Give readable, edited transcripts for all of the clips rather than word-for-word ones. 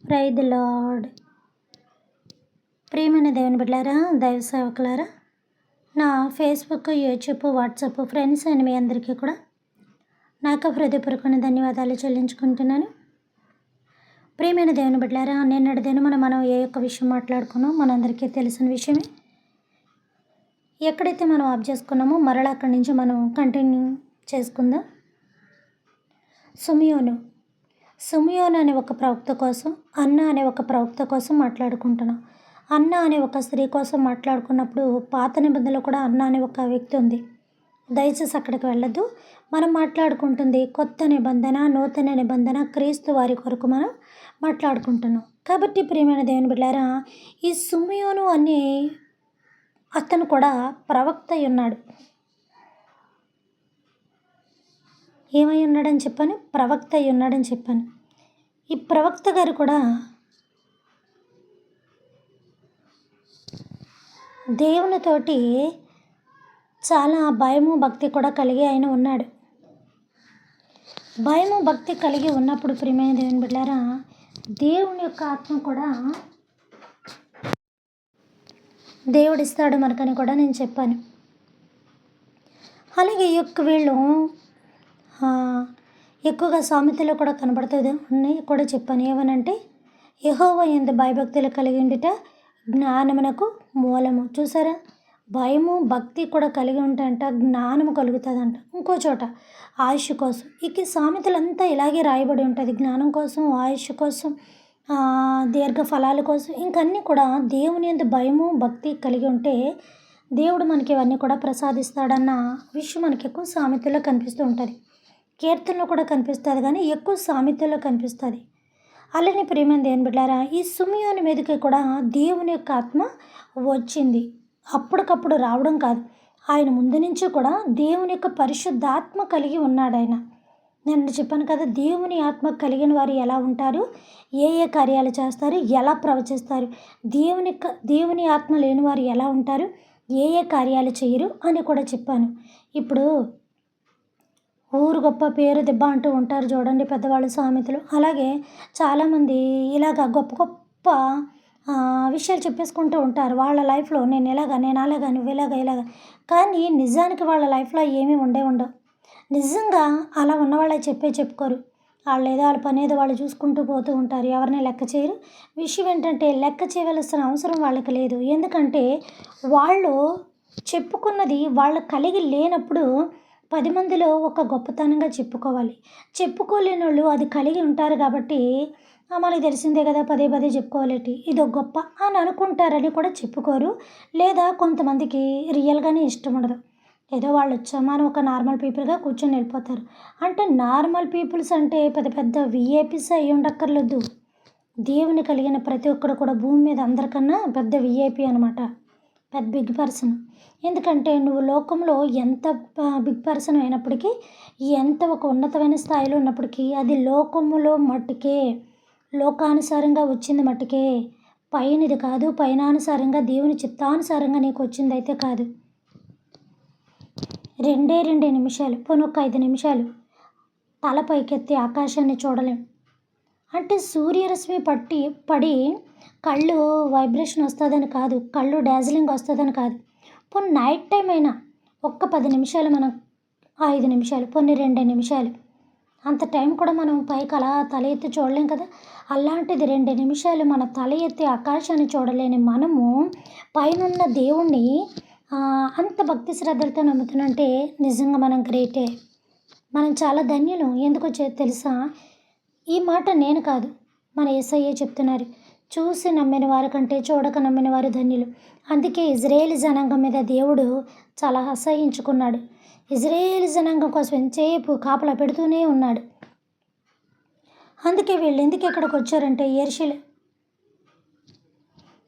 Praise the lord. ప్రియమైన దేవుని బిడ్డలారా, దైవ సేవకులారా, నా ఫేస్బుక్, యూట్యూబ్, వాట్సాప్ ఫ్రెండ్స్ అని మీ అందరికీ కూడా నా యొక్క హృదయపూర్వకమైన ధన్యవాదాలు చెల్లించుకుంటున్నాను. ప్రియమైన దేవుని బిడ్డలారా, నిన్నటి దినమున మనం ఏ యొక్క విషయం మాట్లాడుకున్నాం మనందరికీ తెలిసిన విషయమే. ఎక్కడైతే మనం ఆఫ్ చేసుకున్నామో మరలా అక్కడి నుంచి మనం కంటిన్యూ చేసుకుందాం. సుమియోను అనే ఒక ప్రవక్త కోసం, అన్న అనే ఒక ప్రవక్త కోసం మాట్లాడుకుంటున్నాం. అన్న అనే ఒక స్త్రీ కోసం మాట్లాడుకున్నప్పుడు పాత నిబంధనలో కూడా అన్న అనే ఒక వ్యక్తి ఉంది. దయచేసి అక్కడికి వెళ్ళద్దు. మనం మాట్లాడుకుంటుంది కొత్త నిబంధన, నూతన నిబంధన, క్రీస్తు వారి కొరకు మనం మాట్లాడుకుంటున్నాం. కాబట్టి ప్రియమైన దేవుని బిడ్డలారా, ఈ సుమియోను అనే అతను కూడా ప్రవక్త అయి ఉన్నాడు. ఏమై ఉన్నాడని చెప్పాను? ప్రవక్త అయి ఉన్నాడని చెప్పాను. ఈ ప్రవక్త గారు కూడా దేవునితోటి చాలా భయము భక్తి కూడా కలిగి ఆయన ఉన్నాడు. భయము భక్తి కలిగి ఉన్నప్పుడు ప్రియమైన దేవుని బిడ్డలారా, దేవుని యొక్క ఆత్మ కూడా దేవుడిస్తాడు మనకని కూడా నేను చెప్పాను. అలాగే వీళ్ళు ఎక్కువగా సామెతలో కూడా కనబడుతుంది ఉన్నాయి కూడా చెప్పాను. ఏమనంటే, యెహోవా యందు భయభక్తులు కలిగి ఉండుట జ్ఞానమునకు మూలము. చూసారా, భయము భక్తి కూడా కలిగి ఉంటంట జ్ఞానము కలుగుతుందంట. ఇంకో చోట ఆయుష్ కోసం, ఇక సామెతలంతా ఇలాగే రాయబడి ఉంటుంది. జ్ఞానం కోసం, ఆయుష్ కోసం, దీర్ఘ ఫలాల కోసం, ఇంకన్నీ కూడా దేవుని యందు భయము భక్తి కలిగి ఉంటే దేవుడు మనకి ఇవన్నీ కూడా ప్రసాదిస్తాడన్న విషయం మనకి ఎక్కువ సామెతల్లో కనిపిస్తూ ఉంటుంది. కీర్తనలో కూడా కనిపిస్తుంది, కానీ ఎక్కువ సామెతల్లో కనిపిస్తుంది. అలానే ప్రియమైన దేవుని బిడ్డలారా, ఈ సుమియోను మీదకి కూడా దేవుని యొక్క ఆత్మ వచ్చింది. అప్పటికప్పుడు రావడం కాదు, ఆయన ముందు నుంచి కూడా దేవుని యొక్క పరిశుద్ధాత్మ కలిగి ఉన్నాడు. ఆయన నేను చెప్పాను కదా, దేవుని ఆత్మ కలిగిన వారు ఎలా ఉంటారు, ఏ ఏ కార్యాలు చేస్తారు, ఎలా ప్రవచిస్తారు, దేవుని ఆత్మ లేని వారు ఎలా ఉంటారు, ఏ ఏ కార్యాలు చేయరు అని కూడా చెప్పాను. ఇప్పుడు ఊరు గొప్ప పేరు దెబ్బ అంటూ ఉంటారు చూడండి పెద్దవాళ్ళు సామెతలు. అలాగే చాలామంది ఇలాగ గొప్ప గొప్ప విషయాలు చెప్పేసుకుంటూ ఉంటారు వాళ్ళ లైఫ్లో. నేను ఇలాగా, నేను అలాగా, నువ్వు ఇలాగా. కానీ నిజానికి వాళ్ళ లైఫ్లో ఏమీ ఉండవు. నిజంగా అలా ఉన్నవాళ్ళే చెప్పుకోరు. వాళ్ళు ఏదో వాళ్ళ పని ఏదో వాళ్ళు చూసుకుంటూ పోతూ ఉంటారు, ఎవరిని లెక్క చేయరు. విషయం ఏంటంటే, లెక్క చేయవలసిన అవసరం వాళ్ళకి లేదు. ఎందుకంటే వాళ్ళు చెప్పుకున్నది వాళ్ళు కలిగి లేనప్పుడు 10 మందిలో ఒక గొప్పతనంగా చెప్పుకోవాలి. చెప్పుకోలేని వాళ్ళు అది కలిగి ఉంటారు కాబట్టి మనకి తెలిసిందే కదా, పదే చెప్పుకోవాలేటి ఇది ఒక గొప్ప అని అనుకుంటారని కూడా చెప్పుకోరు. లేదా కొంతమందికి రియల్గానే ఇష్టం ఉండదు. ఏదో వాళ్ళు వచ్చామా అని ఒక నార్మల్ పీపుల్గా కూర్చొని వెళ్ళిపోతారు. అంటే నార్మల్ పీపుల్స్ అంటే పెద్ద విఐపీస్ అయ్యి ఉండక్కర్లేదు. దేవుని కలిగిన ప్రతి ఒక్కరు కూడా భూమి మీద అందరికన్నా పెద్ద విఐపీ అనమాట, పెద్ద బిగ్ పర్సన్. ఎందుకంటే నువ్వు లోకంలో ఎంత బిగ్ పర్సన్ అయినప్పటికీ, ఎంత ఒక ఉన్నతమైన స్థాయిలో ఉన్నప్పటికీ, అది లోకములో మట్టుకే, లోకానుసారంగా వచ్చింది మట్టుకే, పైనది కాదు. పైనానుసారంగా దేవుని చిత్తానుసారంగా నీకు వచ్చిందైతే కాదు. 2 నిమిషాలు, పోనీ ఒక 5 నిమిషాలు తల పైకెత్తి ఆకాశాన్ని చూడలేం. అంటే సూర్యరశ్మి పడి కళ్ళు వైబ్రేషన్ వస్తుందని కాదు, కళ్ళు డాజిలింగ్ వస్తుందని కాదు. పోనీ నైట్ టైం అయినా ఒక్క 10 నిమిషాలు, మనం 5 నిమిషాలు, పోనీ 2 నిమిషాలు, అంత టైం కూడా మనం పైకి అలా తల ఎత్తి చూడలేం కదా. అలాంటిది 2 నిమిషాలు మన తల ఎత్తి ఆకాశాన్ని చూడలేని మనము పైనున్న దేవుణ్ణి అంత భక్తి శ్రద్ధలతో నమ్ముతున్నంటే నిజంగా మనం గ్రేటే, మనం చాలా ధన్యులు. ఎందుకో తెలుసా? ఈ మాట నేను కాదు, మన యేసయ్యే చెప్తున్నారు. చూసి నమ్మిన వారి కంటే చూడక నమ్మిన వారు ధన్యులు. అందుకే ఇజ్రాయేల్ జనాంగం మీద దేవుడు చాలా అసహించుకున్నాడు. ఇజ్రాయేల్ జనాంగం కోసం ఎంతసేపు కాపలా పెడుతూనే ఉన్నాడు. అందుకే వీళ్ళు ఎందుకు ఎక్కడికి వచ్చారంటే,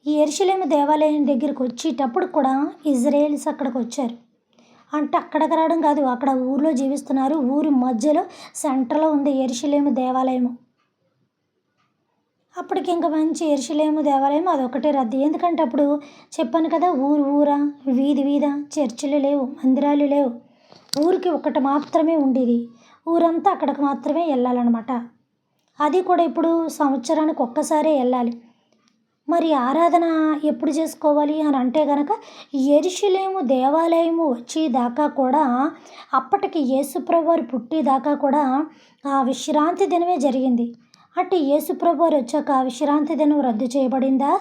ఈ యెరూషలేము దేవాలయం దగ్గరికి వచ్చేటప్పుడు కూడా ఇజ్రాయేల్స్ అక్కడికి వచ్చారు. అంటే అక్కడికి రావడం కాదు, అక్కడ ఊర్లో జీవిస్తున్నారు. ఊరి మధ్యలో సెంటర్లో ఉంది యెరూషలేము దేవాలయము. అప్పటికి ఇంకా మంచి యెరూషలేము దేవాలయం అదొకటే రద్దీ. ఎందుకంటే అప్పుడు చెప్పాను కదా, ఊరా, వీధా చర్చిలు లేవు, మందిరాలు లేవు. ఊరికి ఒకటి మాత్రమే ఉండేది. ఊరంతా అక్కడికి మాత్రమే వెళ్ళాలన్నమాట. అది కూడా ఇప్పుడు సంవత్సరానికి ఒక్కసారే వెళ్ళాలి. మరి ఆరాధన ఎప్పుడు చేసుకోవాలి అని అంటే గనక యెరూషలేము దేవాలయము వచ్చేదాకా కూడా, అప్పటికి యేసుప్రభువారు పుట్టేదాకా కూడా ఆ విశ్రాంతి దినమే జరిగింది. అంటే యేసుప్రభువారు వచ్చాక విశ్రాంతి దినం రద్దు చేయబడిందా?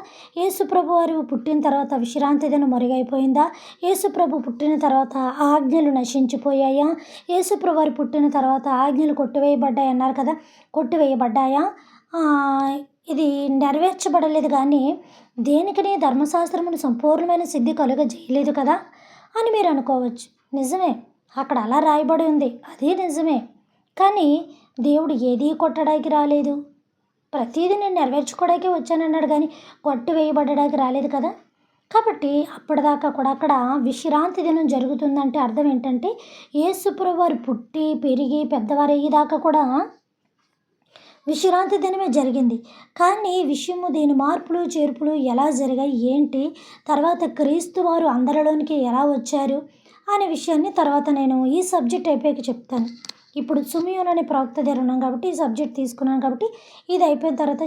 యేసుప్రభువారు పుట్టిన తర్వాత విశ్రాంతి దినం మరుగైపోయిందా? యేసుప్రభు పుట్టిన తర్వాత ఆజ్ఞలు నశించిపోయాయా? యేసుప్రభువారు పుట్టిన తర్వాత ఆజ్ఞలు కొట్టివేయబడ్డాయి అన్నారు కదా, కొట్టివేయబడ్డాయా? ఇది నెరవేర్చబడలేదు కానీ దేనికని ధర్మశాస్త్రమును సంపూర్ణమైన సిద్ధి కలుగజేయలేదు కదా అని మీరు అనుకోవచ్చు. నిజమే, అక్కడ అలా రాయబడి ఉంది, అది నిజమే. కానీ దేవుడు ఏదీ కొట్టడానికి రాలేదు. ప్రతీదీ నేను నెరవేర్చుకోవడానికి వచ్చానన్నాడు కానీ కొట్టివేయబడడానికి రాలేదు కదా. కాబట్టి అప్పటిదాకా కూడా అక్కడ విశ్రాంతి దినం జరుగుతుందంటే అర్థం ఏంటంటే యేసుప్రభువు వారు పుట్టి పెరిగి పెద్దవారు అయ్యేదాకా కూడా విశ్రాంతి దినమే జరిగింది. కానీ విషయము దీని మార్పులు చేర్పులు ఎలా జరిగాయి ఏంటి, తర్వాత క్రీస్తు వారు అందరిలోనికి ఎలా వచ్చారు అనే విషయాన్ని తర్వాత నేను ఈ సబ్జెక్ట్ అయిపోయాక చెప్తాను. ఇప్పుడు సిమియోను అనే ప్రవక్త దగ్గర ఉన్నాం కాబట్టి ఈ సబ్జెక్ట్ తీసుకున్నాను కాబట్టి ఇది అయిపోయిన తర్వాత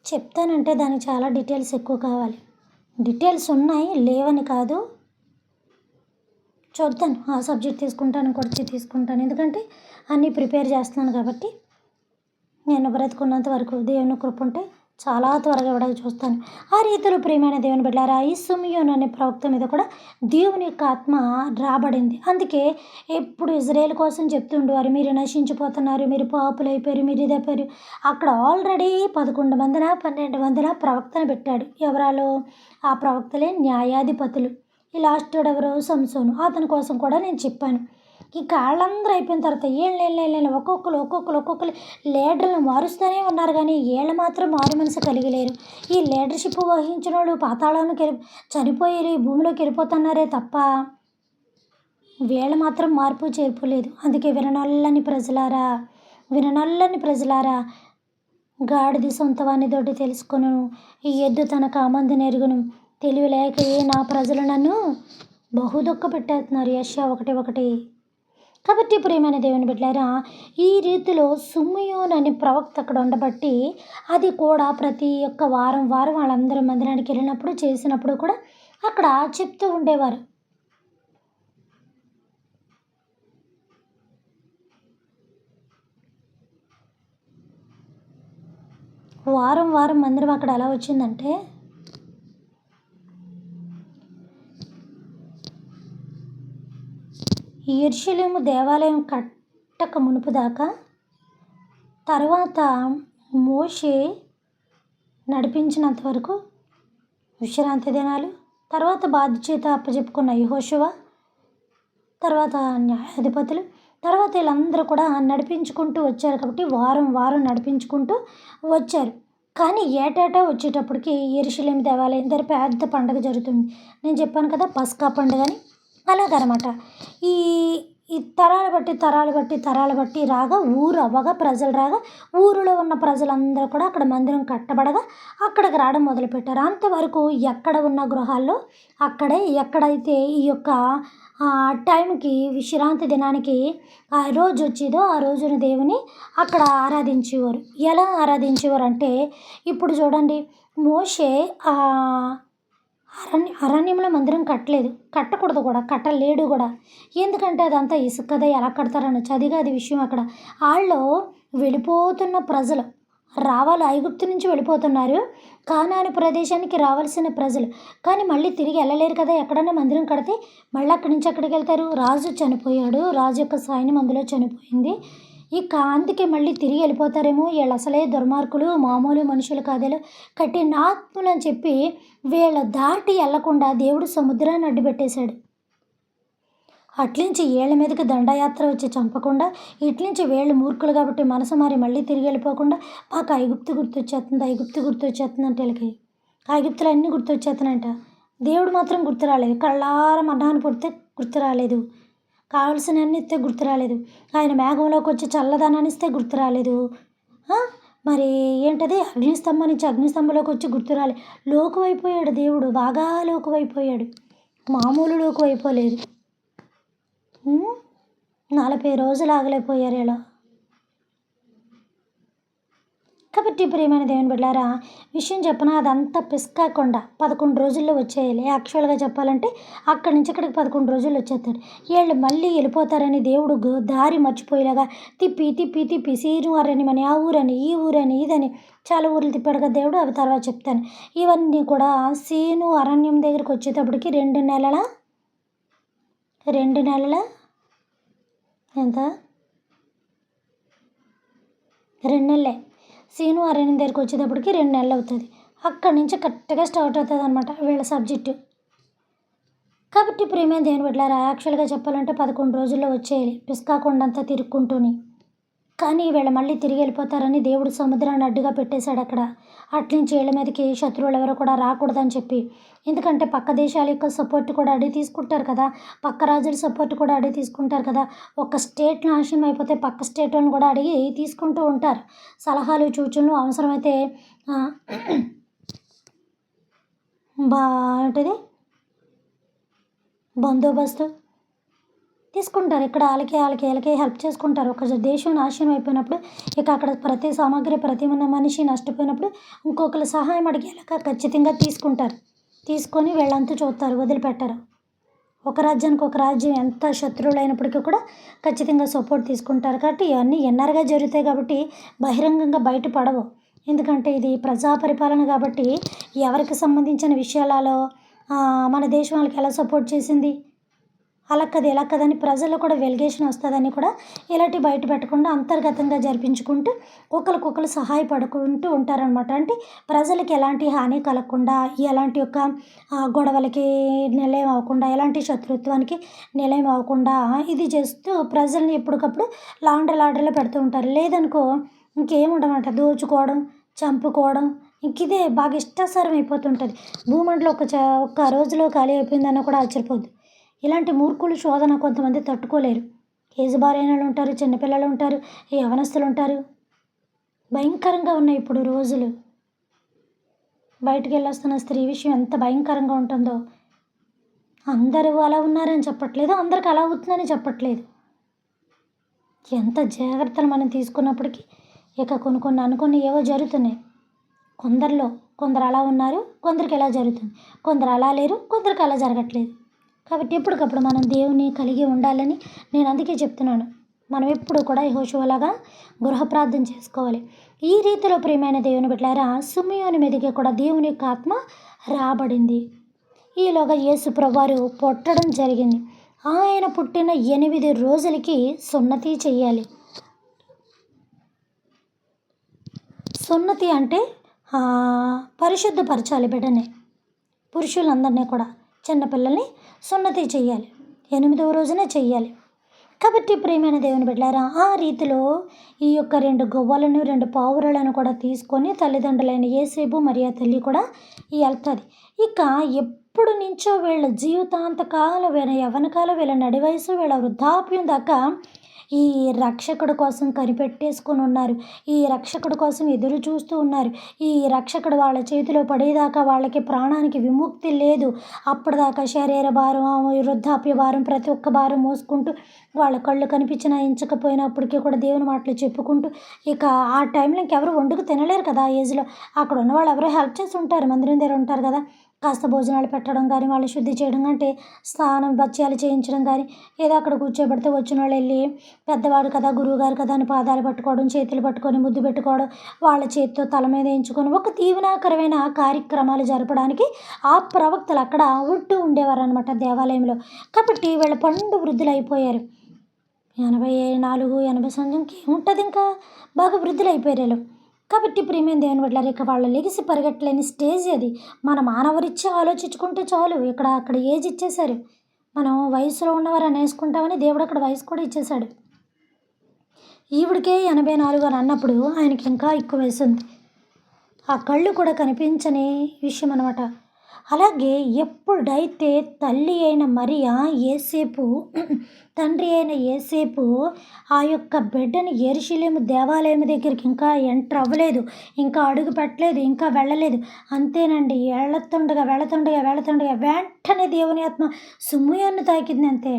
చెప్తానంటే దానికి చాలా డీటెయిల్స్ ఎక్కువ కావాలి. డీటెయిల్స్ ఉన్నాయి, లేవని కాదు. చూద్దాను, ఆ సబ్జెక్ట్ తీసుకుంటాను, కొడిచి తీసుకుంటాను. ఎందుకంటే అన్నీ ప్రిపేర్ చేస్తున్నాను కాబట్టి నేను బ్రతుకున్నంత వరకు దేవుని కృప ఉంటే చాలా త్వరగా ఇవ్వడానికి చూస్తాను. ఆ రీతిలో ప్రియమైన దేవుని బిడ్డలారా, ఈ సిమియోను అనే ప్రవక్త మీద కూడా దేవుని యొక్క ఆత్మ రాబడింది. అందుకే ఎప్పుడు ఇజ్రాయేల్ కోసం చెప్తుండేవారు, మీరు నశించిపోతున్నారు, మీరు పాపులు అయిపోయారు, మీరు ఇదైపోయారు. అక్కడ ఆల్రెడీ 11 మందిన 12 మందిన ప్రవక్తను పెట్టాడు. ఎవరాలో? ఆ ప్రవక్తలే న్యాయాధిపతులు. ఈ లాస్ట్ ఎవరో సంసోను, అతని కోసం కూడా నేను చెప్పాను. ఇంకా వాళ్ళందరూ అయిపోయిన తర్వాత ఏళ్ళు ఒక్కొక్కరు లీడర్లను మారుస్తూనే ఉన్నారు కానీ వీళ్ళు మాత్రం మారు మనసు కలిగి లేరు. ఈ లీడర్షిప్ వహించిన వాళ్ళు పాతాళానికి చనిపోయి భూమిలోకి వెళ్ళిపోతున్నారే తప్ప వీళ్ళు మాత్రం మార్పు చేర్పు లేదు. అందుకే విననొల్లని ప్రజలారా, గాడిది సొంతవాని దొడ్డి తెలుసుకొను, ఈ ఎద్దు తన కామంది నెరుగును, తెలివి లేక నా ప్రజలు నన్ను బహుదుఃఖ పెట్టేస్తున్నారు. యెషయా 1:1. కాబట్టి ప్రియమైన దేవుని బిడ్డలారా, ఈ రీతిలో సిమియోను అనే ప్రవక్త అక్కడ ఉండబట్టి అది కూడా ప్రతి ఒక్క వారం వాళ్ళందరూ మందిరానికి వెళ్ళినప్పుడు చేసినప్పుడు కూడా అక్కడ చెప్తూ ఉండేవారు. వారం మందిరం అక్కడ ఎలా వచ్చిందంటే యెరూషలేము దేవాలయం కట్టక మునుపు దాకా, తర్వాత మోషే నడిపించినంత వరకు విశ్రాంతి దినాలు, తర్వాత బాధ్యత అప్పచెప్పుకున్న యెహోషువ, తర్వాత న్యాయాధిపతులు, తర్వాత వీళ్ళందరూ కూడా నడిపించుకుంటూ వచ్చారు. కాబట్టి వారం నడిపించుకుంటూ వచ్చారు. కానీ ఏటేటా వచ్చేటప్పటికి యెరూషలేము దేవాలయం దగ్గర పెద్ద పండుగ జరుగుతుంది. నేను చెప్పాను కదా, పస్కా పండుగ అని. అలాగనమాట. ఈ తరాలు బట్టి రాగా ఊరు అవ్వగా ప్రజలు రాగా ఊరిలో ఉన్న ప్రజలందరూ కూడా అక్కడ మందిరం కట్టబడగా అక్కడికి రావడం మొదలుపెట్టారు. అంతవరకు ఎక్కడ ఉన్న గృహాల్లో అక్కడే, ఎక్కడైతే ఈ యొక్క టైంకి విశ్రాంతి దినానికి ఆ రోజు వచ్చేదో ఆ రోజున దేవుని అక్కడ ఆరాధించేవారు. ఎలా ఆరాధించేవారు అంటే ఇప్పుడు చూడండి, మోషే అరణ్యంలో మందిరం కట్టకూడదు కూడా, కట్టలేడు కూడా. ఎందుకంటే అదంతా ఇసుక కదా, ఎలా కడతారనొచ్చు. అదిగా అది విషయం. అక్కడ వాళ్ళు వెళ్ళిపోతున్న ప్రజలు రావాలి, ఐగుప్తు నుంచి వెళ్ళిపోతున్నారు, కానాను ప్రదేశానికి రావాల్సిన ప్రజలు. కానీ మళ్ళీ తిరిగి వెళ్ళలేరు కదా. ఎక్కడన్నా మందిరం కడితే మళ్ళీ అక్కడి నుంచి ఎక్కడికి వెళ్తారు? రాజు చనిపోయాడు, రాజు యొక్క సైన్యం అందులో చనిపోయింది. ఇక అందుకే మళ్ళీ తిరిగి వెళ్ళిపోతారేమో, వీళ్ళు అసలే దుర్మార్గులు, మామూలు మనుషులు కాదేలు, కఠినాత్ములు అని చెప్పి వీళ్ళ దాటి వెళ్లకుండా దేవుడు సముద్రాన్ని అడ్డుపెట్టేశాడు. అట్నుంచి వీళ్ళ మీదకి దండయాత్ర వచ్చి చంపకుండా, ఇట్నుంచి వీళ్ళు మూర్ఖులు కాబట్టి మనసు మారి మళ్ళీ తిరిగి వెళ్ళిపోకుండా మాకు ఐగుప్తు గుర్తొచ్చేస్తుంది అంటే వీళ్ళకి ఐగుప్తులు అన్నీ గుర్తొచ్చేస్తున్నాయంట. దేవుడు మాత్రం గుర్తు రాలేదు. కళ్ళార మన్నాను పుడితే గుర్తు రాలేదు, కావలసినవన్నీ ఇస్తే గుర్తు రాలేదు, ఆయన మేఘంలోకి వచ్చి చల్లదనాన్ని ఇస్తే గుర్తు రాలేదు. మరి ఏంటది, అగ్నిస్తంభంలోకి వచ్చి గుర్తు రాలేదు. లోకువైపోయాడు దేవుడు, బాగా లోకువైపోయాడు, మామూలు లోకువైపోలేదు. 40 రోజులు ఆగలేకపోయారు ఇలా. కాబట్టి ప్రియమైన దేవుని బిడ్డలారా, విషయం చెప్పనా, అదంతా పిస్కా కొండ 11 రోజుల్లో వచ్చేయాలి. యాక్చువల్గా చెప్పాలంటే అక్కడి నుంచి ఇక్కడికి 11 రోజుల్లో వచ్చేస్తాడు. వీళ్ళు మళ్ళీ వెళ్ళిపోతారని దేవుడు దారి మర్చిపోయేలాగా తిప్పి తిప్పి తిప్పి సీను అరణ్యమని, ఆ ఊరని, ఈ ఊరని, ఇదని చాలా ఊర్లు తిప్పాడు కదా దేవుడు. అవి తర్వాత చెప్తాను. ఇవన్నీ కూడా సీను అరణ్యం దగ్గరికి వచ్చేటప్పటికి 2 నెలల ఎంత 2 నెలలే. సీను అరణ్యం దగ్గరికి వచ్చేటప్పటికి 2 నెలలు అవుతుంది. అక్కడి నుంచి కరెక్ట్గా స్టార్ట్ అవుతుంది అనమాట వీళ్ళ సబ్జెక్టు. కాబట్టి ప్రియమైన దేవుని బిడ్డలారా, యాక్చువల్గా చెప్పాలంటే 11 రోజుల్లో వచ్చేయాలి పిస్కా కొండంతా తిరుక్కుంటూని. కానీ వీళ్ళు మళ్ళీ తిరిగి వెళ్ళిపోతారని దేవుడు సముద్రాన్ని అడ్డుగా పెట్టేశాడు అక్కడ. అట్నుంచి వీళ్ళ మీదకి శత్రువులు ఎవరు కూడా రాకూడదని చెప్పి. ఎందుకంటే పక్క దేశాల యొక్క సపోర్ట్ కూడా అడిగి తీసుకుంటారు కదా, పక్క రాజుల సపోర్ట్ కూడా అడిగి తీసుకుంటారు కదా. ఒక స్టేట్ నాశనం అయిపోతే పక్క స్టేట్ వాళ్ళని కూడా అడిగి తీసుకుంటూ ఉంటారు సలహాలు, సూచనలు. అవసరమైతే ఏంటిది బందోబస్తు తీసుకుంటారు. ఇక్కడ వాళ్ళకి హెల్ప్ చేసుకుంటారు. ఒక దేశం నాశనం అయిపోయినప్పుడు ఇక అక్కడ ప్రతి సామాగ్రి, ప్రతి మనిషి నష్టపోయినప్పుడు ఇంకొకరు సహాయం అడిగేలాగా ఖచ్చితంగా తీసుకుంటారు. తీసుకొని వీళ్ళంతా చూస్తారు, వదిలిపెట్టరు. ఒక రాజ్యానికి ఒక రాజ్యం ఎంత శత్రువులు అయినప్పటికీ కూడా ఖచ్చితంగా సపోర్ట్ తీసుకుంటారు. కాబట్టి ఇవన్నీ ఎన్నరగా జరుగుతాయి కాబట్టి బహిరంగంగా బయటపడవు. ఎందుకంటే ఇది ప్రజా పరిపాలన కాబట్టి ఎవరికి సంబంధించిన విషయాలలో మన దేశం వాళ్ళకి ఎలా సపోర్ట్ చేసింది, అలా కదా ఎలా కదని ప్రజల్లో కూడా వెలిగేషన్ వస్తుందని కూడా ఇలాంటివి బయట పెట్టకుండా అంతర్గతంగా జరిపించుకుంటూ ఒకరికొకరు సహాయపడుకుంటూ ఉంటారనమాట. అంటే ప్రజలకి ఎలాంటి హాని కలగకుండా, ఎలాంటి యొక్క గొడవలకి నిలయం అవ్వకుండా, ఎలాంటి శత్రుత్వానికి నిలయం అవ్వకుండా ఇది చేస్తూ ప్రజల్ని ఎప్పటికప్పుడు లాండర్లో పెడుతూ ఉంటారు. లేదనుకో ఇంకేముండమంట, దోచుకోవడం, చంపుకోవడం, ఇదే బాగా ఇష్టాసారం అయిపోతుంటుంది. భూమండలం ఒక్క రోజులో ఖాళీ అయిపోయిందన్న కూడా ఆశ్చర్యపోద్దు. ఇలాంటి మూర్ఖులు శోధన కొంతమంది తట్టుకోలేరు. ఏజ్ బారైన వాళ్ళు ఉంటారు, చిన్నపిల్లలు ఉంటారు, యవనస్తులు ఉంటారు. భయంకరంగా ఉన్నాయి ఇప్పుడు రోజులు. బయటికి వెళ్ళొస్తున్న స్త్రీ విషయం ఎంత భయంకరంగా ఉంటుందో. అందరూ అలా ఉన్నారని చెప్పట్లేదు, అందరికి అలా అవుతుందని చెప్పట్లేదు. ఎంత జాగ్రత్తలు మనం తీసుకున్నప్పటికీ ఇక కొన్ని అనుకుని ఏవో జరుగుతున్నాయి. కొందరు అలా ఉన్నారు, కొందరికి ఎలా జరుగుతుంది, కొందరు అలా లేరు, కొందరికి అలా జరగట్లేదు. కాబట్టి ఎప్పటికప్పుడు మనం దేవుని కలిగి ఉండాలని నేను అందుకే చెప్తున్నాను. మనం ఎప్పుడు కూడా యెహోషువలాగా గృహ ప్రార్థన చేసుకోవాలి. ఈ రీతిలో ప్రియమైన దేవుని బిడ్డలారా, సిమియోను మీదకి కూడా దేవుని యొక్క ఆత్మ రాబడింది. ఈలోగా యేసు ప్రభువారు పుట్టడం జరిగింది. ఆయన పుట్టిన 8 రోజులకి సున్నతి చెయ్యాలి. సున్నతి అంటే పరిశుద్ధపరచాలి బిడ్డని, పురుషులందరినీ కూడా, చిన్నపిల్లల్ని సున్నతి చెయ్యాలి. 8వ రోజునే చెయ్యాలి. కాబట్టి ప్రియమైన దేవుని బిడ్డలారా, ఆ రీతిలో ఈ యొక్క 2 గొవ్వలను 2 పావురాలను కూడా తీసుకొని తల్లిదండ్రులైన యేసేపు మరియ తల్లి కూడా వెళ్తుంది. ఇక ఎప్పుడు నుంచో వీళ్ళ జీవితాంతకాలం, వీళ్ళ యవ్వనకాలం, వీళ్ళ నడి వయసు, వీళ్ళ వృద్ధాప్యం దాకా ఈ రక్షకుడు కోసం కనిపెట్టేసుకొని ఉన్నారు. ఈ రక్షకుడు కోసం ఎదురు చూస్తూ ఉన్నారు. ఈ రక్షకుడు వాళ్ళ చేతిలో పడేదాకా వాళ్ళకి ప్రాణానికి విముక్తి లేదు. అప్పటిదాకా శరీర భారం, వృద్ధాప్య భారం, ప్రతి ఒక్క భారం మోసుకుంటూ వాళ్ళ కళ్ళు కనిపించినా ఎంచకపోయినప్పటికీ కూడా దేవుని మాటలు చెప్పుకుంటూ, ఇక ఆ టైంలో ఇంకెవరు వండుకు తినలేరు కదా. ఆ ఏజ్లో అక్కడ ఉన్న వాళ్ళు ఎవరో హెల్ప్ చేసి ఉంటారు, మందిరం దగ్గర ఉంటారు కదా. కాస్త భోజనాలు పెట్టడం కానీ, వాళ్ళు శుద్ధి చేయడం అంటే స్నానం బత్యాలు చేయించడం కానీ, ఏదో అక్కడ కూర్చోబెడితే వచ్చిన వాళ్ళు వెళ్ళి పెద్దవాడు కదా, గురువుగారు కదా అని పాదాలు పట్టుకోవడం, చేతులు పట్టుకొని ముద్దు పెట్టుకోవడం, వాళ్ళ చేతితో తల మీద వేయించుకొని ఒక దీవెనాకరమైన కార్యక్రమాలు జరపడానికి ఆ ప్రవక్తలు అక్కడ ఉంటూ ఉండేవారు అనమాట దేవాలయంలో. కాబట్టి వీళ్ళ పండు వృద్ధులు అయిపోయారు. 84, 80 సంవత్సరంకి ఏముంటుంది, ఇంకా బాగా వృద్ధులు అయిపోయారు. కాబట్టి ప్రియమైన దేవుని బిడ్డలారా, ఇక వాళ్ళు లెగిసి పరిగెట్టలేని స్టేజ్ అది. మన మానవరిచ్చి ఆలోచించుకుంటే చాలు. అక్కడ ఏజ్ ఇచ్చేశారు. మనం వయసులో ఉన్నవారు అనేసుకుంటామని దేవుడు అక్కడ వయసు కూడా ఇచ్చేశాడు. ఈవిడికే 84 అని అన్నప్పుడు ఆయనకి ఇంకా ఎక్కువ వయసు ఉంది. ఆ కళ్ళు కూడా కనిపించని విషయం అనమాట. అలాగే ఎప్పుడైతే తల్లి అయిన మరియ యేసేపు తండ్రి అయిన యేసేపు ఆ యొక్క బిడ్డని యెరూషలేము దేవాలయం దగ్గరికి ఇంకా ఎంటర్ అవ్వలేదు, ఇంకా అడుగు పెట్టలేదు, ఇంకా వెళ్ళలేదు. అంతేనండి, వెళుతుండగా వెంటనే దేవుని ఆత్మ సిమియోను తాకింది. అంతే,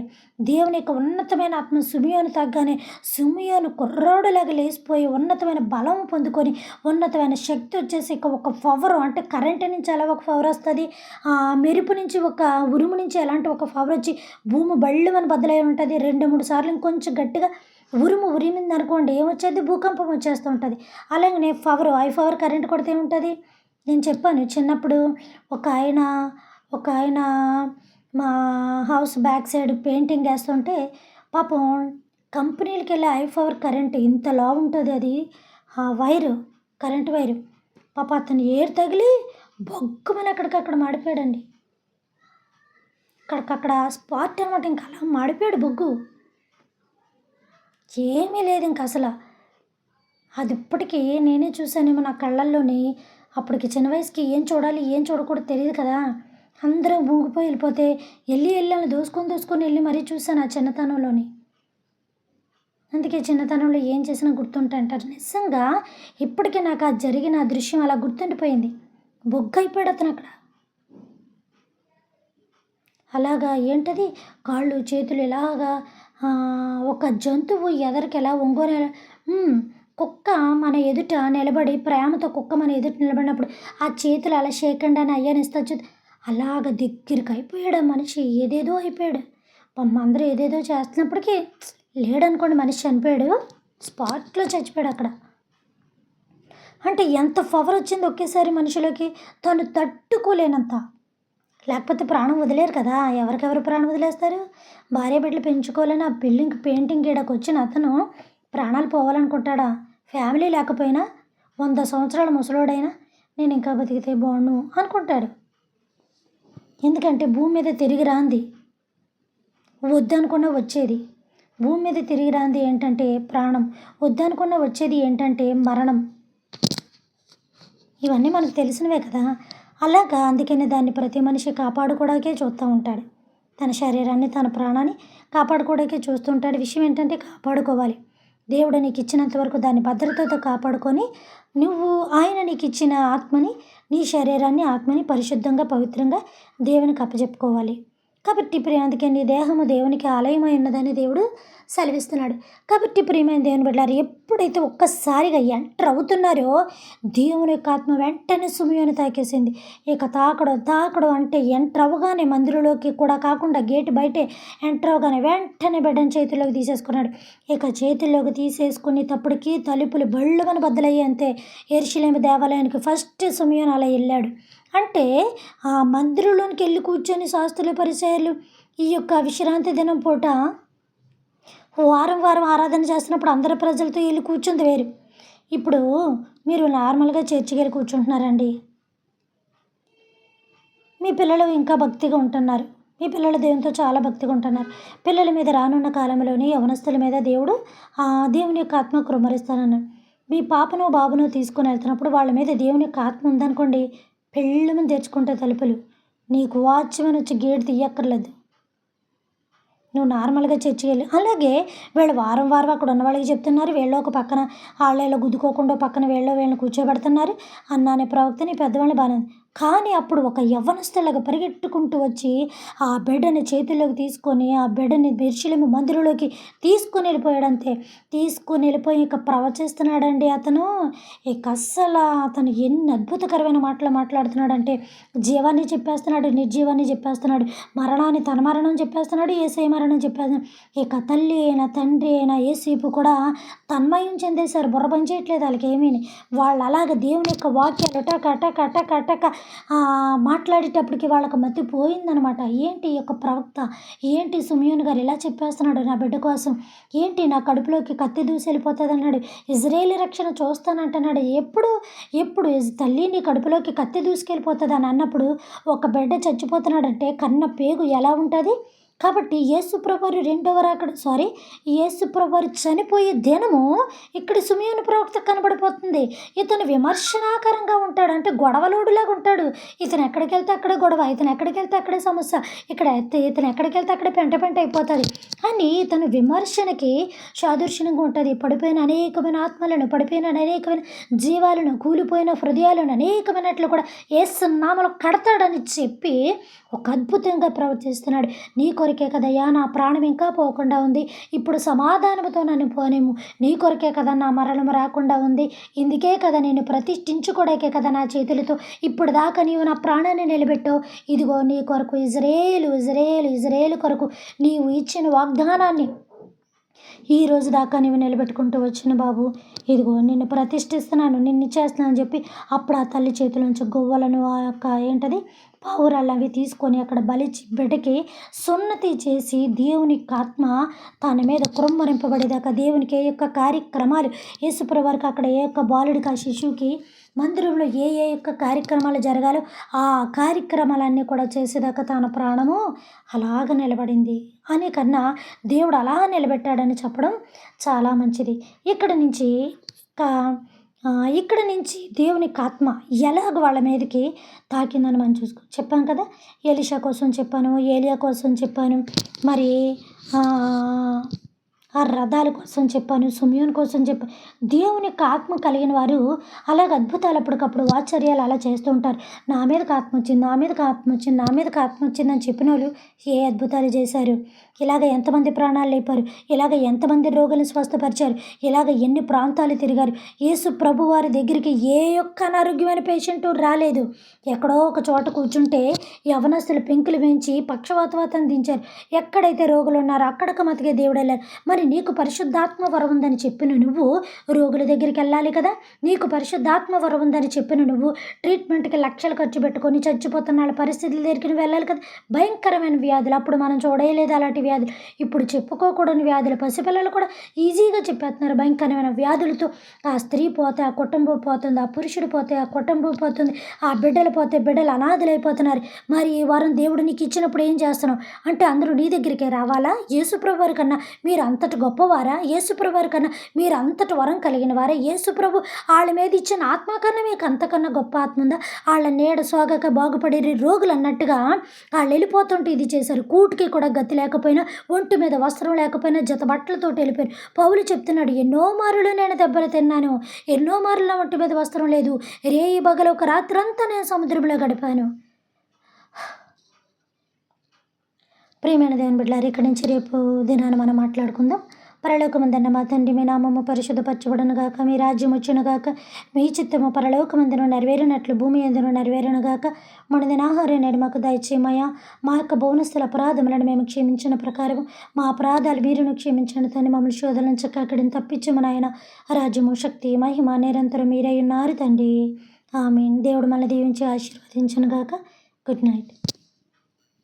దేవుని యొక్క ఉన్నతమైన ఆత్మ సిమియోను తాకగానే సిమియోను కుర్రోడులాగా లేచిపోయి ఉన్నతమైన బలం పొందుకొని, ఉన్నతమైన శక్తి వచ్చేసి ఇక ఒక పవర్, అంటే కరెంటు నుంచి ఎలా ఒక పవర్ వస్తుంది, మెరుపు నుంచి ఒక ఉరుము నుంచి ఎలాంటి ఒక పవర్ వచ్చి భూమి బళ్ళుమని బద్దలై ఉంటుంది. 2-3 సార్లు ఇంకొంచెం గట్టిగా ఉరిమింది అనుకోండి, ఏమొచ్చేది, భూకంపం వచ్చేస్తూ ఉంటుంది. అలాగనే హై పవర్ కరెంట్ కొడితే ఏముంటుంది. నేను చెప్పాను చిన్నప్పుడు, ఒక ఆయన మా హౌస్ బ్యాక్ సైడ్ పెయింటింగ్ వేస్తుంటే పాపం కంపెనీలకి వెళ్ళే హై పవర్ కరెంట్ ఇంత లావు ఉంటుంది, అది వైరు, కరెంట్ వైరు. పాప అతను ఏరు తగిలి బొగ్గమని అక్కడికక్కడ మాడిపోయాడండి. అక్కడికక్కడ స్పాట్ అనమాట. ఇంకా అలా మాడిపోయాడు బొగ్గు, ఏమీ లేదు ఇంక అసలు. అది ఇప్పటికీ నేనే చూసానేమో నా కళ్ళల్లోని. అప్పటికి చిన్న వయసుకి ఏం చూడాలి ఏం చూడకూడదు తెలియదు కదా. అందరూ మూగిపోయి వెళ్ళిపోతే వెళ్ళి దోసుకొని వెళ్ళి మరీ చూసాను ఆ చిన్నతనంలోని. అందుకే చిన్నతనంలో ఏం చేసినా గుర్తుంటాయంటారు. నిజంగా ఇప్పటికీ నాకు ఆ జరిగిన ఆ దృశ్యం అలా గుర్తుండిపోయింది. బొగ్గు అయిపోయాడు అతను అక్కడ. అలాగా ఏంటది, కాళ్ళు చేతులు ఇలాగా ఒక జంతువు ఎదరికి ఎలా ఒంగోని, కుక్క మన ఎదుట నిలబడి, ప్రేమతో కుక్క మన ఎదుట నిలబడినప్పుడు ఆ చేతులు అలా షేకండి అని అయ్యానిస్తా, అలాగ దగ్గరికి అయిపోయాడు ఆ మనిషి. ఏదేదో అయిపోయాడు. అందరూ ఏదేదో చేస్తున్నప్పటికీ లేడనుకోండి, మనిషి చనిపోయాడు, స్పాట్లో చచ్చిపోయాడు అక్కడ. అంటే ఎంత పవర్ వచ్చింది ఒకేసారి మనిషిలోకి, తను తట్టుకోలేనంత. లేకపోతే ప్రాణం వదిలేరు కదా, ఎవరికెవరు ప్రాణం వదిలేస్తారు. భార్య బిడ్డలు పెంచుకోవాలని ఆ బిల్డింగ్ పెయింటింగ్ గీడకు వచ్చిన అతను ప్రాణాలు పోవాలనుకుంటాడా. ఫ్యామిలీ లేకపోయినా 100 సంవత్సరాల ముసలోడైనా నేను ఇంకా బతికితే బాగుండు అనుకుంటాడు. ఎందుకంటే భూమి మీద తిరిగి రాంది, వద్దనుకున్న వచ్చేది. భూమి మీద తిరిగి రాంది ఏంటంటే ప్రాణం, వద్దనుకున్న వచ్చేది ఏంటంటే మరణం. ఇవన్నీ మనకు తెలిసినవే కదా. అలాగా అందుకని దాన్ని ప్రతి మనిషి కాపాడుకోవడానికే చూస్తూ ఉంటాడు. తన శరీరాన్ని, తన ప్రాణాన్ని కాపాడుకోవడానికే చూస్తుంటాడు. విషయం ఏంటంటే కాపాడుకోవాలి. దేవుడు నీకు ఇచ్చినంత వరకు దాన్ని భద్రతతో కాపాడుకొని, నువ్వు ఆయన నీకు ఇచ్చిన ఆత్మని, నీ శరీరాన్ని, ఆత్మని పరిశుద్ధంగా, పవిత్రంగా దేవునికి అప్పచెప్పుకోవాలి. కాబట్టి అందుకే నీ దేహము దేవునికి ఆలయమై ఉన్నదని దేవుడు సెలవిస్తున్నాడు. కాబట్టి ప్రియమైన దేవుని బిడ్డలారా, ఎప్పుడైతే ఒక్కసారిగా ఎంటర్ అవుతున్నారో దేవుని యొక్క ఆత్మ వెంటనే సిమియోను తాకేసింది. ఇక తాకడం అంటే ఎంటర్ అవ్వగానే మందిరంలోకి కూడా కాకుండా గేటు బయటే ఎంటర్ అవ్వగానే వెంటనే బిడ్డను చేతుల్లోకి తీసేసుకున్నాడు. ఇక చేతుల్లోకి తీసేసుకునేటప్పటికీ తలుపులు బళ్ళుమని బద్దలయ్యాయి. అంతే, యెరూషలేము దేవాలయానికి ఫస్ట్ సిమియోను అలా వెళ్ళాడు. అంటే ఆ మందిరంలోనికి వెళ్ళి కూర్చొని శాస్త్రులు, పరిసయ్యులు ఈ యొక్క విశ్రాంతి దినం పూట వారం ఆరాధన చేస్తున్నప్పుడు అందరు ప్రజలతో వెళ్ళి కూర్చుంది వేరు. ఇప్పుడు మీరు నార్మల్గా చర్చికి వెళ్ళి కూర్చుంటున్నారండి, మీ పిల్లలు ఇంకా భక్తిగా ఉంటున్నారు, మీ పిల్లలు దేవునితో చాలా భక్తిగా ఉంటున్నారు. పిల్లల మీద రానున్న కాలంలోని యవనస్తుల మీద దేవుని యొక్క ఆత్మ కుమ్మరిస్తానన్నాడు. మీ పాపను బాబును తీసుకొని వెళ్తున్నప్పుడు వాళ్ళ మీద దేవుని యొక్క ఆత్మ ఉందనుకోండి, పెళ్ళమని తెరుచుకుంటే తలుపులు, నీకు వాచ్మెన్ వచ్చి గేట్ తీయక్కర్లేదు, నువ్వు నార్మల్గా చర్చికి వెళ్ళి. అలాగే వీళ్ళు వారం అక్కడ ఉన్న వాళ్ళకి చెప్తున్నారు, వీళ్ళు ఒక పక్కన వాళ్ళ గుద్దుకోకుండా పక్కన వీళ్ళని కూర్చోబెడుతున్నారు. అన్నానే ప్రవక్తని పెద్దవాళ్ళని బాగానే. కానీ అప్పుడు ఒక యవ్వనస్తులాగా పరిగెట్టుకుంటూ వచ్చి ఆ బిడ్డని చేతుల్లోకి తీసుకొని ఆ బిడ్డని యెరూషలేము మందిరంలోకి తీసుకొని వెళ్ళిపోయాడంతే. తీసుకొని వెళ్ళిపోయి ఇక ప్రవచిస్తున్నాడండి అతను. ఇక అతను ఎన్ని అద్భుతకరమైన మాటలు మాట్లాడుతున్నాడంటే, జీవాన్ని చెప్పేస్తున్నాడు, నిర్జీవాన్ని చెప్పేస్తున్నాడు, మరణాన్ని తన మరణం చెప్పేస్తున్నాడు, యేసయ్య మరణం చెప్పేస్తున్నాడు. ఇక తల్లి అయినా తండ్రి అయినా యేసేపు కూడా తన్మయం చెందేశారు. బుర్ర పని చేయట్లేదు వాళ్ళకి ఏమీ. వాళ్ళు అలాగ దేవుని యొక్క వాక్యాలు టక మాట్లాడేటప్పటికి వాళ్ళకి మతిపోయిందనమాట. ఏంటి ఈ యొక్క ప్రవక్త, ఏంటి సిమియోను గారు ఇలా చెప్పేస్తున్నాడు నా బిడ్డ కోసం, ఏంటి నా కడుపులోకి కత్తి దూసి వెళ్ళిపోతుంది అన్నాడు, ఇజ్రాయేలీ రక్షణ చూస్తానంటున్నాడు. ఎప్పుడు తల్లి నీ కడుపులోకి కత్తి దూసుకెళ్ళిపోతుంది అని అన్నప్పుడు ఒక బిడ్డ చచ్చిపోతున్నాడంటే కన్న పేగు ఎలా ఉంటుంది, కాబట్టి యేసుప్రభువారు యేసుప్రభువారు చనిపోయే దినము ఇక్కడ సిమియోను ప్రవక్త కనబడిపోతుంది. ఇతను విమర్శనాకరంగా ఉంటాడు, అంటే గొడవలోడులాగా ఉంటాడు. ఇతను ఎక్కడికి వెళ్తే అక్కడే గొడవ, ఇతను ఎక్కడికి వెళ్తే అక్కడే సమస్య, ఇతను ఎక్కడికి వెళ్తే అక్కడే పెంట అయిపోతుంది అని ఇతను విమర్శనకి సాదృశ్యంగా ఉంటుంది. పడిపోయిన అనేకమైన ఆత్మలను, పడిపోయిన అనేకమైన జీవాలను, కూలిపోయిన హృదయాలను అనేకమైనట్లు కూడా యేసు నామములో కడతాడని చెప్పి ఒక అద్భుతంగా ప్రవర్తిస్తున్నాడు. నీ కొరకే కదయ్యా నా ప్రాణం ఇంకా పోకుండా ఉంది, ఇప్పుడు సమాధానంతో నన్ను పోనేము, నీ కొరకే కదా నా మరణం రాకుండా ఉంది, ఇందుకే కదా నేను ప్రతిష్ఠించుకోవడానికే కదా నా చేతులతో ఇప్పుడు దాకా నీవు నా ప్రాణాన్ని నిలబెట్టావు. ఇదిగో నీ కొరకు ఇజ్రాయేలు కొరకు నీవు ఇచ్చిన వాగ్దానాన్ని ఈ రోజు దాకా నీవు నిలబెట్టుకుంటూ వచ్చిన బాబు, ఇదిగో నిన్ను ప్రతిష్ఠిస్తున్నాను, నిన్ను చేస్తున్నాను అని చెప్పి అప్పుడు ఆ తల్లి చేతుల నుంచి గొవ్వలను, ఆ యొక్క పావురాళ్ళు అవి తీసుకొని అక్కడ బలిచి బిడ్డకి సున్నతి చేసి దేవుని ఆత్మ తన మీద కుమ్మరింపబడేదాకా దేవునికి ఏ యొక్క కార్యక్రమాలు యేసుప్రభువారికి అక్కడ ఏ యొక్క బాలుడికి, ఆ శిశువుకి మందిరంలో ఏ యొక్క కార్యక్రమాలు జరగాలో ఆ కార్యక్రమాలన్నీ కూడా చేసేదాకా తన ప్రాణము అలాగ నిలబడింది అని కన్నా దేవుడు అలా నిలబెట్టాడని చెప్పడం చాలా మంచిది. ఇక్కడ నుంచి దేవుని ఆత్మ ఎలాగ వాళ్ళ మీదకి తాకిందని మనం చెప్పాం కదా. ఎలీషా కోసం చెప్పాను, ఏలియా కోసం చెప్పాను, మరి ఆ రథాల కోసం చెప్పాను, సిమియోను కోసం చెప్పాను. దేవుని యొక్క ఆత్మ కలిగిన వారు అలాగ అద్భుతాలు అప్పటికప్పుడు ఆశ్చర్యాలు అలా చేస్తూ ఉంటారు. నా మీదకి ఆత్మ వచ్చింది, నా మీదకి ఆత్మ వచ్చింది, నా మీదకి ఆత్మ వచ్చిందని చెప్పిన వాళ్ళు ఏ అద్భుతాలు చేశారు, ఇలాగ ఎంతమంది ప్రాణాలు లేపారు, ఇలాగ ఎంతమంది రోగులను స్వస్థపరిచారు, ఇలాగ ఎన్ని ప్రాంతాలు తిరిగారు. యేసు ప్రభు వారి దగ్గరికి ఏ యొక్క అనారోగ్యమైన పేషెంట్ రాలేదు. ఎక్కడో ఒక చోట కూర్చుంటే యవనస్తులు పెంకులు పెంచి పక్షవాతం దించారు. ఎక్కడైతే రోగులు ఉన్నారో అక్కడికి మతికే దేవుడు వెళ్ళారు. మరి నీకు పరిశుద్ధాత్మ వరం ఉందని చెప్పిన నువ్వు రోగుల దగ్గరికి వెళ్ళాలి కదా. నీకు పరిశుద్ధాత్మ వరం ఉందని చెప్పిన నువ్వు ట్రీట్మెంట్కి లక్షలు ఖర్చు పెట్టుకొని చచ్చిపోతున్న వాళ్ళ పరిస్థితుల దగ్గరికి నువ్వు వెళ్ళాలి కదా. భయంకరమైన వ్యాధులు, అప్పుడు మనం చూడలేదు అలాంటి వ్యాధులు, ఇప్పుడు చెప్పుకోకూడని వ్యాధులు. పసిపిల్లలు కూడా ఈజీగా చెప్పేస్తున్నారు. భయంకరమైన వ్యాధులతో ఆ స్త్రీ పోతే ఆ కుటుంబం పోతుంది, ఆ పురుషుడు పోతే ఆ కుటుంబం పోతుంది, ఆ బిడ్డలు పోతే బిడ్డలు అనాథలైపోతున్నారు. మరి ఈ వారం దేవుడు నీకు ఇచ్చినప్పుడు ఏం చేస్తున్నావు అంటే అందరూ నీ దగ్గరికే రావాలా? యేసుప్రభు వారి కన్నా మీరు అంతటి గొప్పవారా? యేసుప్రభు వారి కన్నా మీరు అంతటి వరం కలిగిన వారా? యేసుప్రభు వాళ్ళ మీద ఇచ్చిన ఆత్మ కన్నా మీకు అంతకన్నా గొప్ప ఆత్మ ఉందా? వాళ్ళ నీడ సోగక బాగుపడే రోగులు అన్నట్టుగా వాళ్ళు వెళ్ళిపోతుంటే ఇది చేశారు. కూటికి కూడా గతి లేకపోయినా, ఒంటి మీద వస్త్రం లేకపోయినా జత బట్టలతో వెళ్ళిపోయారు. పౌలు చెప్తున్నాడు, ఎన్నో మారులు నేను దెబ్బలు తిన్నాను, ఎన్నో మారులు నా ఒంటి మీద వస్త్రం లేదు, రేయి బగలు ఒక రాత్రంతా నేను సముద్రంలో గడిపాను. ప్రియమైన దేవుని బిడ్డలారా, ఇక్కడి నుంచి రేపు దినాన్ని మనం మాట్లాడుకుందాం. పరలోకమందున్న మా తండ్రి, మీ నామము పరిశుద్ధపరచబడును గాక, మీ రాజ్యం వచ్చును గాక, మీ చిత్తము పరలోకమందున నెరవేరినట్లు భూమి యందును నెరవేరును గాక. మన దినాహారం నేడు మాకు దయచేయమయ్యా. మా యొక్క భువనస్తుల అపరాధములను మేము క్షమించిన ప్రకారం మా అపరాధాలు మీరును క్షమించండి తండ్రి. మమ్మల్ని శోధన నుంచి అక్కడిని తప్పించము నాయన. రాజ్యము, శక్తి, మహిమ నిరంతరం మీరై ఉన్నారు తండ్రి. ఆమేన్. దేవుడు మనల్ని దీవించి ఆశీర్వదించును గాక. Good night.